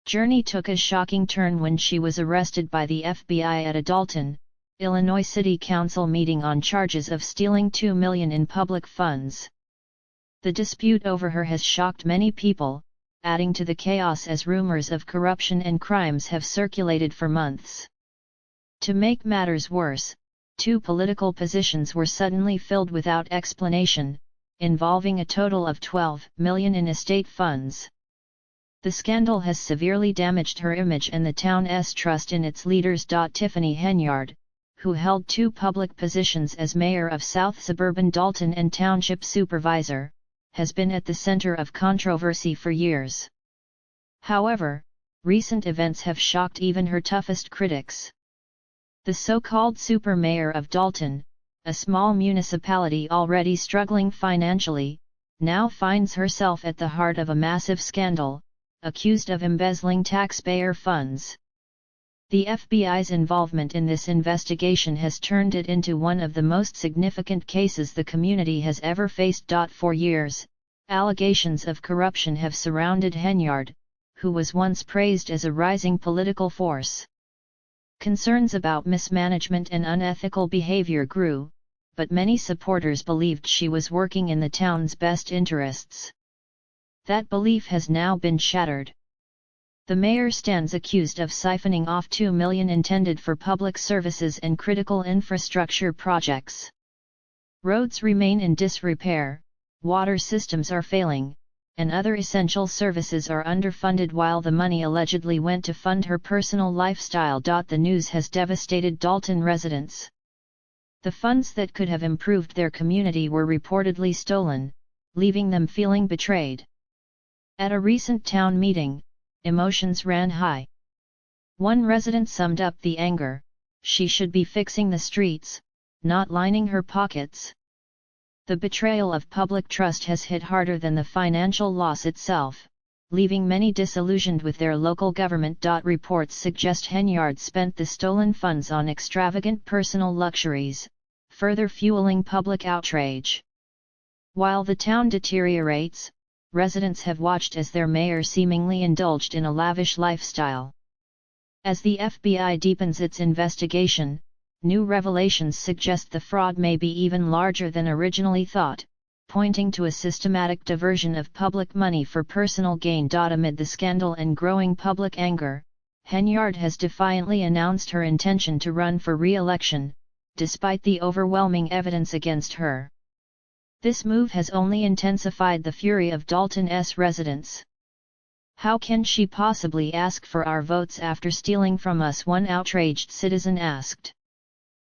journey took a shocking turn when she was arrested by the FBI at a Dolton, Illinois City Council meeting on charges of stealing $2 million in public funds. The dispute over her has shocked many people, adding to the chaos as rumors of corruption and crimes have circulated for months. To make matters worse, 2 political positions were suddenly filled without explanation, involving a total of $12 million in estate funds. The scandal has severely damaged her image and the town's trust in its leaders. Tiffany Henyard, who held 2 public positions as mayor of South Suburban Dolton and township supervisor, has been at the center of controversy for years. However, recent events have shocked even her toughest critics. The so-called super mayor of Dolton, a small municipality already struggling financially, now finds herself at the heart of a massive scandal, accused of embezzling taxpayer funds. The FBI's involvement in this investigation has turned it into one of the most significant cases the community has ever faced. For years, allegations of corruption have surrounded Henyard, who was once praised as a rising political force. Concerns about mismanagement and unethical behavior grew, but many supporters believed she was working in the town's best interests. That belief has now been shattered. The mayor stands accused of siphoning off $2 million intended for public services and critical infrastructure projects. Roads remain in disrepair, water systems are failing, and other essential services are underfunded while the money allegedly went to fund her personal lifestyle. The news has devastated Dolton residents. The funds that could have improved their community were reportedly stolen, leaving them feeling betrayed. At a recent town meeting, emotions ran high. One resident summed up the anger: "She should be fixing the streets, not lining her pockets." The betrayal of public trust has hit harder than the financial loss itself, leaving many disillusioned with their local government. Reports suggest Henyard spent the stolen funds on extravagant personal luxuries, further fueling public outrage. While the town deteriorates, residents have watched as their mayor seemingly indulged in a lavish lifestyle. As the FBI deepens its investigation, new revelations suggest the fraud may be even larger than originally thought, pointing to a systematic diversion of public money for personal gain. Amid the scandal and growing public anger, Henyard has defiantly announced her intention to run for re-election, despite the overwhelming evidence against her. This move has only intensified the fury of Dolton's residents. "How can she possibly ask for our votes after stealing from us?" one outraged citizen asked.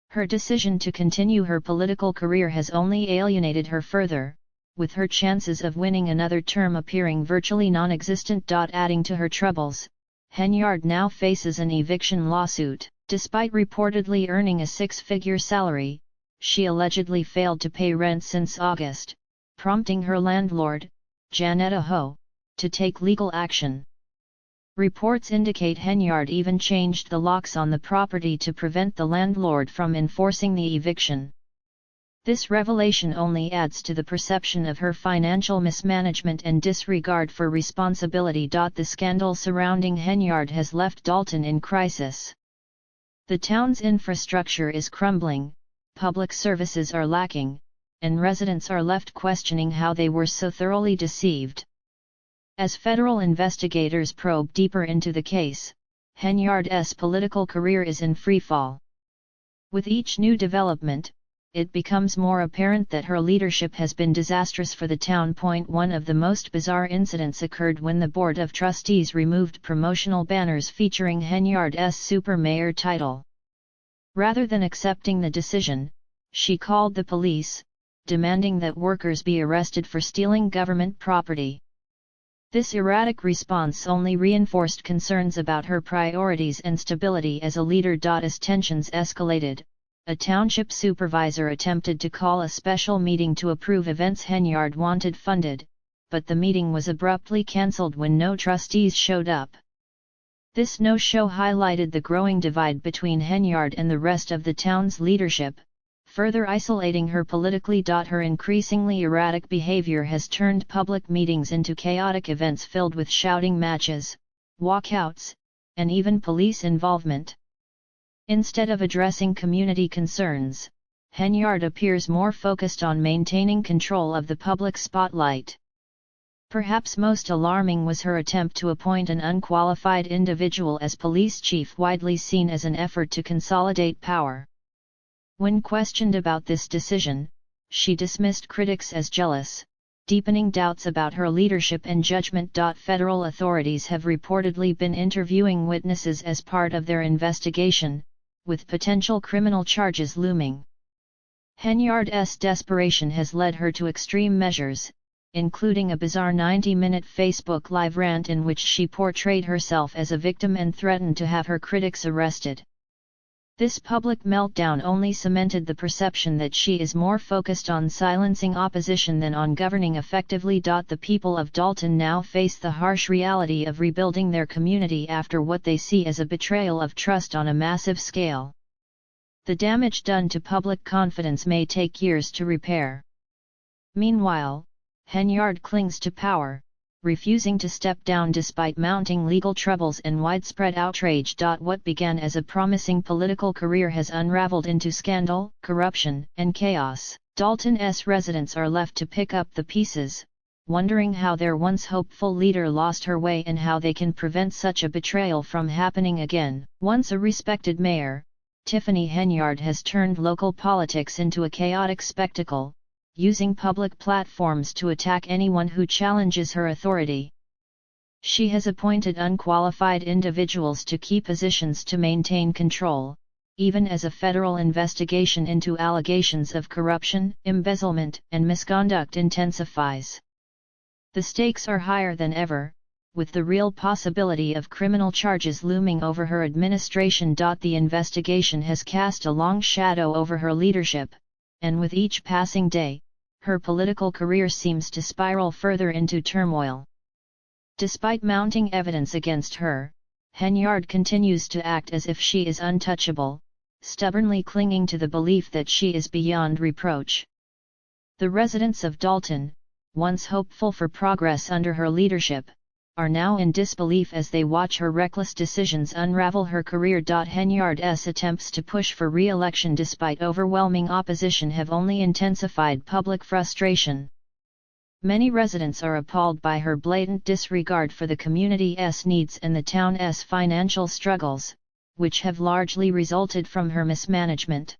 Her decision to continue her political career has only alienated her further, with her chances of winning another term appearing virtually non-existent. Adding to her troubles, Henyard now faces an eviction lawsuit. Despite reportedly earning a 6-figure salary, she allegedly failed to pay rent since August, prompting her landlord, Janetta Ho, to take legal action. Reports indicate Henyard even changed the locks on the property to prevent the landlord from enforcing the eviction. This revelation only adds to the perception of her financial mismanagement and disregard for responsibility. The scandal surrounding Henyard has left Dolton in crisis. The town's infrastructure is crumbling, public services are lacking, and residents are left questioning how they were so thoroughly deceived. As federal investigators probe deeper into the case, Henyard's political career is in freefall. With each new development, it becomes more apparent that her leadership has been disastrous for the town. One of the most bizarre incidents occurred when the Board of Trustees removed promotional banners featuring Henyard's super mayor title. Rather than accepting the decision, she called the police, demanding that workers be arrested for stealing government property. This erratic response only reinforced concerns about her priorities and stability as a leader. As tensions escalated, a township supervisor attempted to call a special meeting to approve events Henyard wanted funded, but the meeting was abruptly cancelled when no trustees showed up. This no-show highlighted the growing divide between Henyard and the rest of the town's leadership, further isolating her politically. Her increasingly erratic behavior has turned public meetings into chaotic events filled with shouting matches, walkouts, and even police involvement. Instead of addressing community concerns, Henyard appears more focused on maintaining control of the public spotlight. Perhaps most alarming was her attempt to appoint an unqualified individual as police chief, widely seen as an effort to consolidate power. When questioned about this decision, she dismissed critics as jealous, deepening doubts about her leadership and judgment. Federal authorities have reportedly been interviewing witnesses as part of their investigation, with potential criminal charges looming. Henyard's desperation has led her to extreme measures, including a bizarre 90-minute Facebook Live rant in which she portrayed herself as a victim and threatened to have her critics arrested. This public meltdown only cemented the perception that she is more focused on silencing opposition than on governing effectively. The people of Dolton now face the harsh reality of rebuilding their community after what they see as a betrayal of trust on a massive scale. The damage done to public confidence may take years to repair. Meanwhile, Henyard clings to power, refusing to step down despite mounting legal troubles and widespread outrage. What began as a promising political career has unraveled into scandal, corruption, and chaos. Dolton's residents are left to pick up the pieces, wondering how their once hopeful leader lost her way and how they can prevent such a betrayal from happening again. Once a respected mayor, Tiffany Henyard has turned local politics into a chaotic spectacle, using public platforms to attack anyone who challenges her authority. She has appointed unqualified individuals to key positions to maintain control, even as a federal investigation into allegations of corruption, embezzlement, and misconduct intensifies. The stakes are higher than ever, with the real possibility of criminal charges looming over her administration. The investigation has cast a long shadow over her leadership, and with each passing day, her political career seems to spiral further into turmoil. Despite mounting evidence against her, Henyard continues to act as if she is untouchable, stubbornly clinging to the belief that she is beyond reproach. The residents of Dolton, once hopeful for progress under her leadership, are now in disbelief as they watch her reckless decisions unravel her career. Henyard's attempts to push for re-election despite overwhelming opposition have only intensified public frustration. Many residents are appalled by her blatant disregard for the community's needs and the town's financial struggles, which have largely resulted from her mismanagement.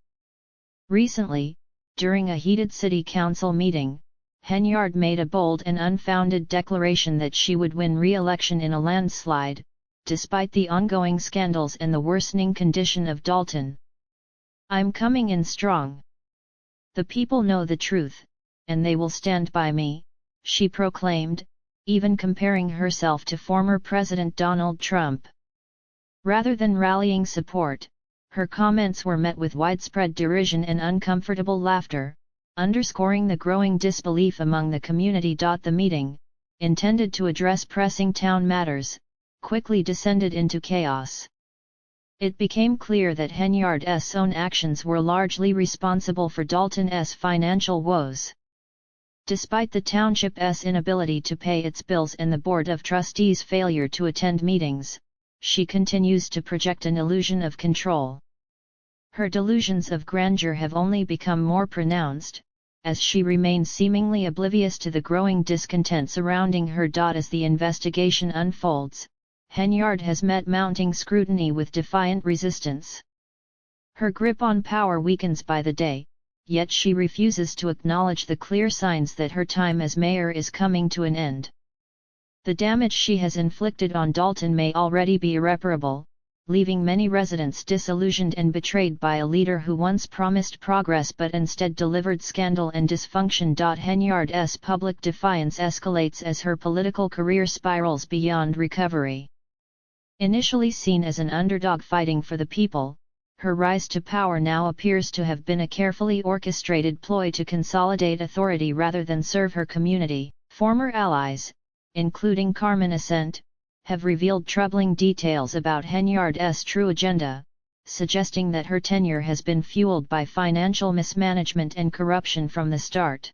Recently, during a heated city council meeting, Henyard made a bold and unfounded declaration that she would win re-election in a landslide, despite the ongoing scandals and the worsening condition of Dolton. "I'm coming in strong. The people know the truth, and they will stand by me," she proclaimed, even comparing herself to former President Donald Trump. Rather than rallying support, her comments were met with widespread derision and uncomfortable laughter, underscoring the growing disbelief among the community. The meeting, intended to address pressing town matters, quickly descended into chaos. It became clear that Henyard's own actions were largely responsible for Dolton's financial woes. Despite the township's inability to pay its bills and the Board of Trustees' failure to attend meetings, she continues to project an illusion of control. Her delusions of grandeur have only become more pronounced, as she remains seemingly oblivious to the growing discontent surrounding her. As the investigation unfolds, Henyard has met mounting scrutiny with defiant resistance. Her grip on power weakens by the day, yet she refuses to acknowledge the clear signs that her time as mayor is coming to an end. The damage she has inflicted on Dolton may already be irreparable, leaving many residents disillusioned and betrayed by a leader who once promised progress but instead delivered scandal and dysfunction. Henyard's public defiance escalates as her political career spirals beyond recovery. Initially seen as an underdog fighting for the people, her rise to power now appears to have been a carefully orchestrated ploy to consolidate authority rather than serve her community. Former allies, including Carmen Ascent, have revealed troubling details about Henyard's true agenda, suggesting that her tenure has been fueled by financial mismanagement and corruption from the start.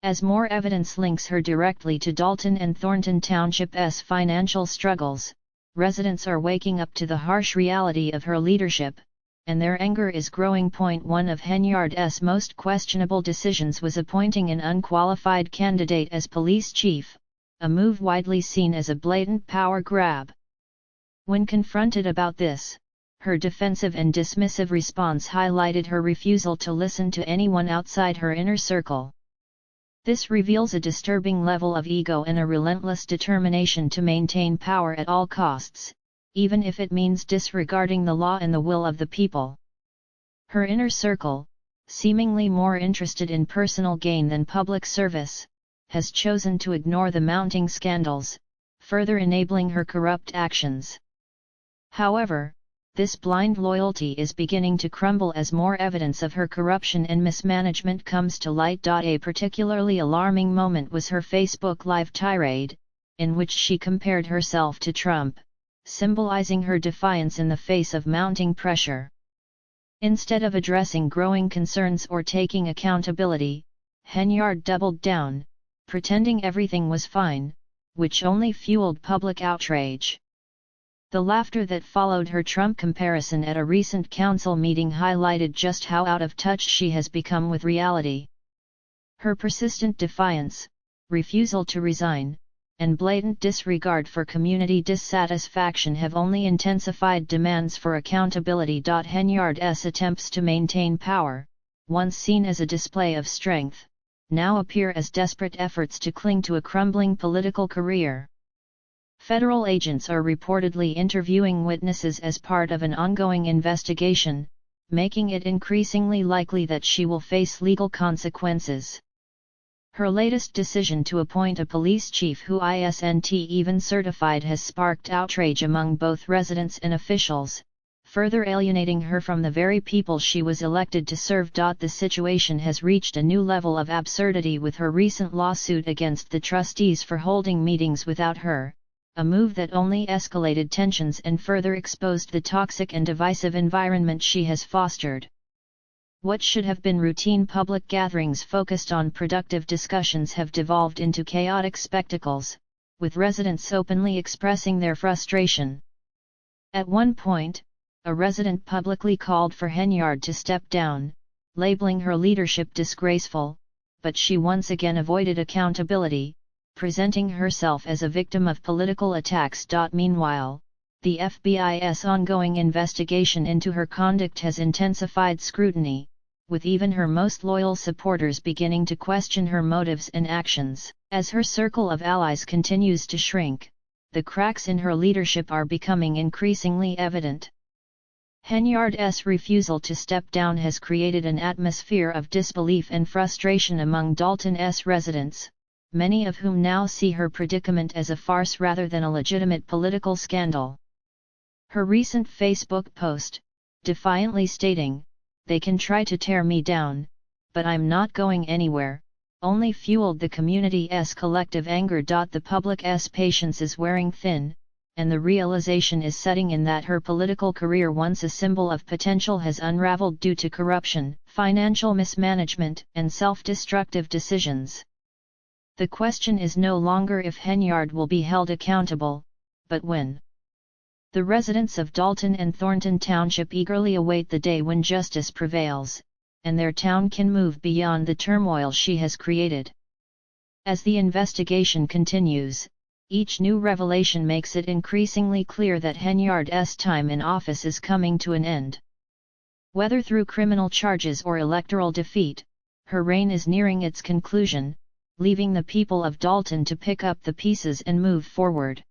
As more evidence links her directly to Dolton and Thornton Township's financial struggles, residents are waking up to the harsh reality of her leadership, and their anger is growing. One of Henyard's most questionable decisions was appointing an unqualified candidate as police chief, a move widely seen as a blatant power grab. When confronted about this, her defensive and dismissive response highlighted her refusal to listen to anyone outside her inner circle. This reveals a disturbing level of ego and a relentless determination to maintain power at all costs, even if it means disregarding the law and the will of the people. Her inner circle, seemingly more interested in personal gain than public service, has chosen to ignore the mounting scandals, further enabling her corrupt actions. However, this blind loyalty is beginning to crumble as more evidence of her corruption and mismanagement comes to light. A particularly alarming moment was her Facebook Live tirade, in which she compared herself to Trump, symbolizing her defiance in the face of mounting pressure. Instead of addressing growing concerns or taking accountability, Henyard doubled down, pretending everything was fine, which only fueled public outrage. The laughter that followed her Trump comparison at a recent council meeting highlighted just how out of touch she has become with reality. Her persistent defiance, refusal to resign, and blatant disregard for community dissatisfaction have only intensified demands for accountability. Henyard's attempts to maintain power, once seen as a display of strength, now appear as desperate efforts to cling to a crumbling political career. Federal agents are reportedly interviewing witnesses as part of an ongoing investigation, making it increasingly likely that she will face legal consequences. Her latest decision to appoint a police chief who isn't even certified has sparked outrage among both residents and officials, further alienating her from the very people she was elected to serve. The situation has reached a new level of absurdity with her recent lawsuit against the trustees for holding meetings without her, a move that only escalated tensions and further exposed the toxic and divisive environment she has fostered. What should have been routine public gatherings focused on productive discussions have devolved into chaotic spectacles, with residents openly expressing their frustration. At one point, a resident publicly called for Henyard to step down, labeling her leadership disgraceful, but she once again avoided accountability, presenting herself as a victim of political attacks. Meanwhile, the FBI's ongoing investigation into her conduct has intensified scrutiny, with even her most loyal supporters beginning to question her motives and actions. As her circle of allies continues to shrink, the cracks in her leadership are becoming increasingly evident. Henyard's refusal to step down has created an atmosphere of disbelief and frustration among Dolton's residents, many of whom now see her predicament as a farce rather than a legitimate political scandal. Her recent Facebook post, defiantly stating, "They can try to tear me down, but I'm not going anywhere," only fueled the community's collective anger. The public's patience is wearing thin, and the realization is setting in that her political career, once a symbol of potential, has unraveled due to corruption, financial mismanagement, and self-destructive decisions. The question is no longer if Henyard will be held accountable, but when. The residents of Dolton and Thornton Township eagerly await the day when justice prevails, and their town can move beyond the turmoil she has created. As the investigation continues, each new revelation makes it increasingly clear that Henyard's time in office is coming to an end. Whether through criminal charges or electoral defeat, her reign is nearing its conclusion, leaving the people of Dolton to pick up the pieces and move forward.